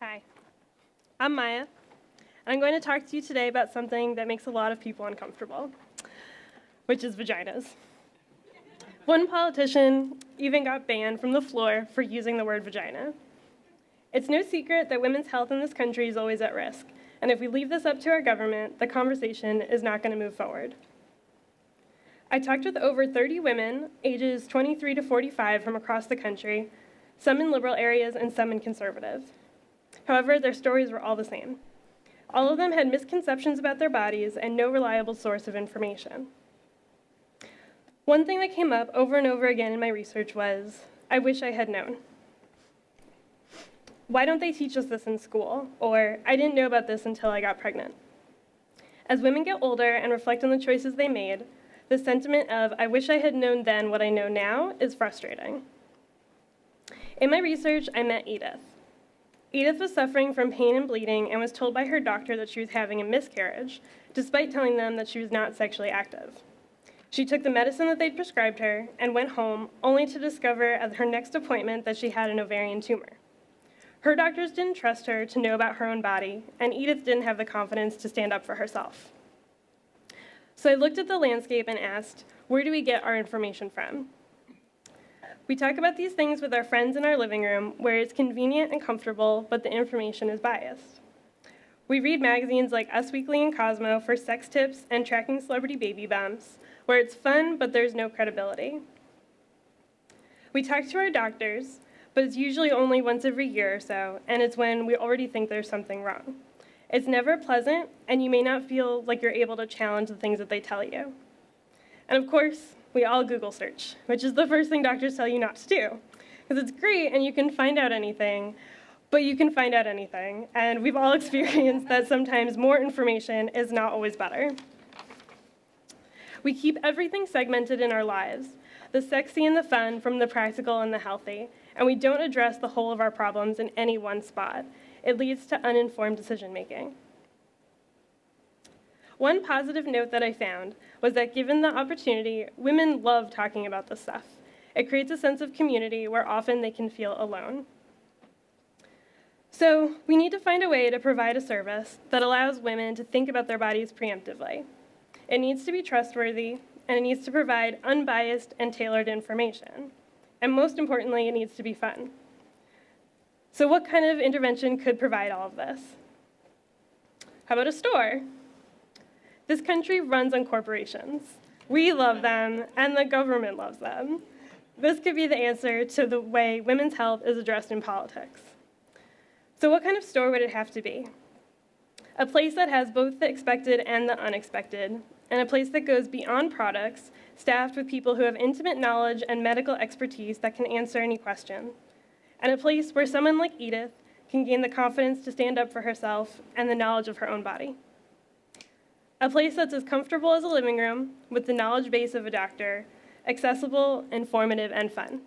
Hi, I'm Maya, and I'm going to talk to you today about something that makes a lot of people uncomfortable, which is vaginas. One politician even got banned from the floor for using the word vagina. It's no secret that women's health in this country is always at risk, and if we leave this up to our government, the conversation is not going to move forward. I talked with over 30 women, ages 23 to 45 from across the country, some in liberal areas and some in conservative. However, their stories were all the same. All of them had misconceptions about their bodies and no reliable source of information. One thing that came up over and over again in my research was, I wish I had known. Why don't they teach us this in school? Or, I didn't know about this until I got pregnant. As women get older and reflect on the choices they made, the sentiment of, I wish I had known then what I know now, is frustrating. In my research, I met Edith. Edith was suffering from pain and bleeding and was told by her doctor that she was having a miscarriage, despite telling them that she was not sexually active. She took the medicine that they'd prescribed her and went home, only to discover at her next appointment that she had an ovarian tumor. Her doctors didn't trust her to know about her own body, and Edith didn't have the confidence to stand up for herself. So I looked at the landscape and asked, where do we get our information from? We talk about these things with our friends in our living room, where it's convenient and comfortable, but the information is biased. We read magazines like Us Weekly and Cosmo for sex tips and tracking celebrity baby bumps, where it's fun, but there's no credibility. We talk to our doctors, but it's usually only once every year or so, and it's when we already think there's something wrong. It's never pleasant, and you may not feel like you're able to challenge the things that they tell you. And of course, we all Google search, which is the first thing doctors tell you not to do. Because it's great and you can find out anything, but you can find out anything. And we've all experienced that sometimes more information is not always better. We keep everything segmented in our lives, the sexy and the fun from the practical and the healthy, and we don't address the whole of our problems in any one spot. It leads to uninformed decision making. One positive note that I found was that given the opportunity, women love talking about this stuff. It creates a sense of community where often they can feel alone. So we need to find a way to provide a service that allows women to think about their bodies preemptively. It needs to be trustworthy, and it needs to provide unbiased and tailored information. And most importantly, it needs to be fun. So what kind of intervention could provide all of this? How about a store? This country runs on corporations. We love them, and the government loves them. This could be the answer to the way women's health is addressed in politics. So what kind of store would it have to be? A place that has both the expected and the unexpected, and a place that goes beyond products, staffed with people who have intimate knowledge and medical expertise that can answer any question. And a place where someone like Edith can gain the confidence to stand up for herself and the knowledge of her own body. A place that's as comfortable as a living room, with the knowledge base of a doctor, accessible, informative, and fun.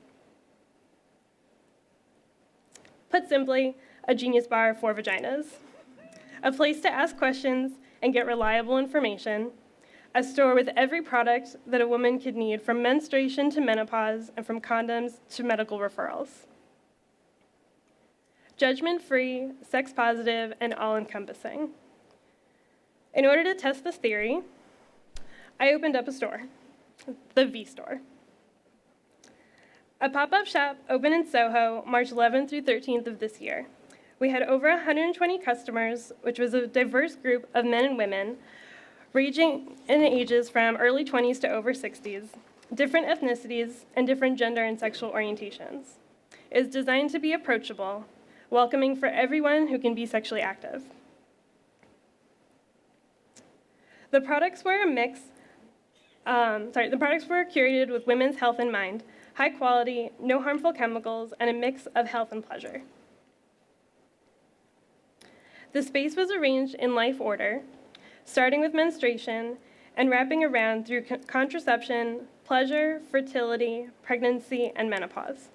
Put simply, a genius bar for vaginas. A place to ask questions and get reliable information. A store with every product that a woman could need, from menstruation to menopause, and from condoms to medical referrals. Judgment-free, sex-positive, and all-encompassing. In order to test this theory, I opened up a store, the V Store. A pop-up shop opened in Soho, March 11th through 13th of this year. We had over 120 customers, which was a diverse group of men and women, ranging in ages from early 20s to over 60s, different ethnicities, and different gender and sexual orientations. It is designed to be approachable, welcoming for everyone who can be sexually active. The products were curated with women's health in mind, high quality, no harmful chemicals, and a mix of health and pleasure. The space was arranged in life order, starting with menstruation and wrapping around through contraception, pleasure, fertility, pregnancy, and menopause.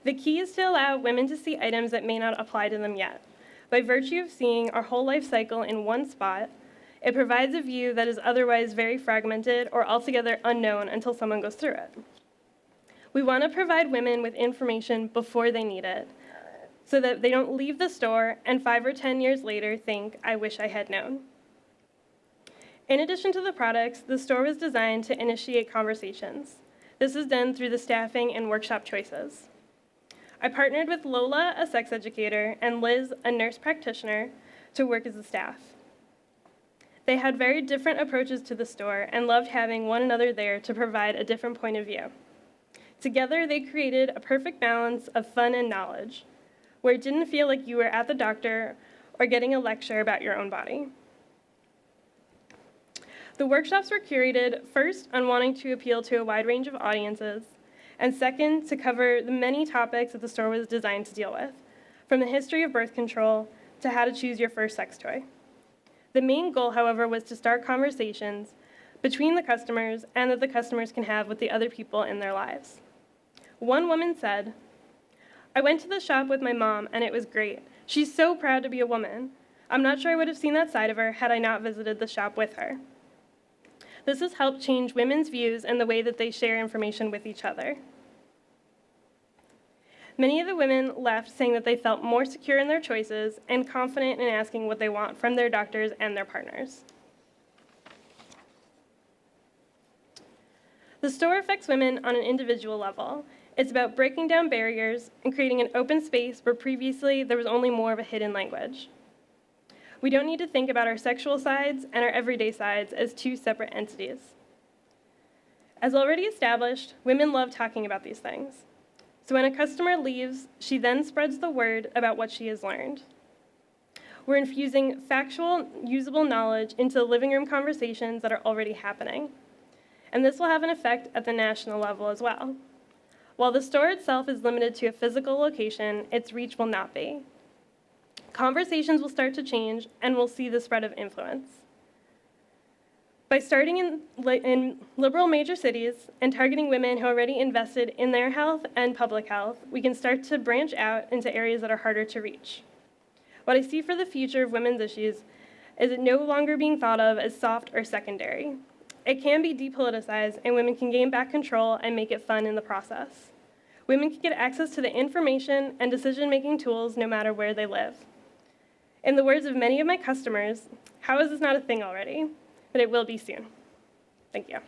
The key is to allow women to see items that may not apply to them yet. By virtue of seeing our whole life cycle in one spot, it provides a view that is otherwise very fragmented or altogether unknown until someone goes through it. We want to provide women with information before they need it, so that they don't leave the store and 5 or 10 years later think, I wish I had known. In addition to the products, the store was designed to initiate conversations. This is done through the staffing and workshop choices. I partnered with Lola, a sex educator, and Liz, a nurse practitioner, to work as a staff. They had very different approaches to the store and loved having one another there to provide a different point of view. Together, they created a perfect balance of fun and knowledge, where it didn't feel like you were at the doctor or getting a lecture about your own body. The workshops were curated first on wanting to appeal to a wide range of audiences, and second, to cover the many topics that the store was designed to deal with, from the history of birth control to how to choose your first sex toy. The main goal, however, was to start conversations between the customers and that the customers can have with the other people in their lives. One woman said, I went to the shop with my mom and it was great. She's so proud to be a woman. I'm not sure I would have seen that side of her had I not visited the shop with her. This has helped change women's views and the way that they share information with each other. Many of the women left saying that they felt more secure in their choices and confident in asking what they want from their doctors and their partners. The store affects women on an individual level. It's about breaking down barriers and creating an open space where previously there was only more of a hidden language. We don't need to think about our sexual sides and our everyday sides as two separate entities. As already established, women love talking about these things. So when a customer leaves, she then spreads the word about what she has learned. We're infusing factual, usable knowledge into living room conversations that are already happening. And this will have an effect at the national level as well. While the store itself is limited to a physical location, its reach will not be. Conversations will start to change, and we'll see the spread of influence. By starting in liberal major cities and targeting women who are already invested in their health and public health, we can start to branch out into areas that are harder to reach. What I see for the future of women's issues is it no longer being thought of as soft or secondary. It can be depoliticized, and women can gain back control and make it fun in the process. Women can get access to the information and decision-making tools no matter where they live. In the words of many of my customers, how is this not a thing already? But it will be soon. Thank you.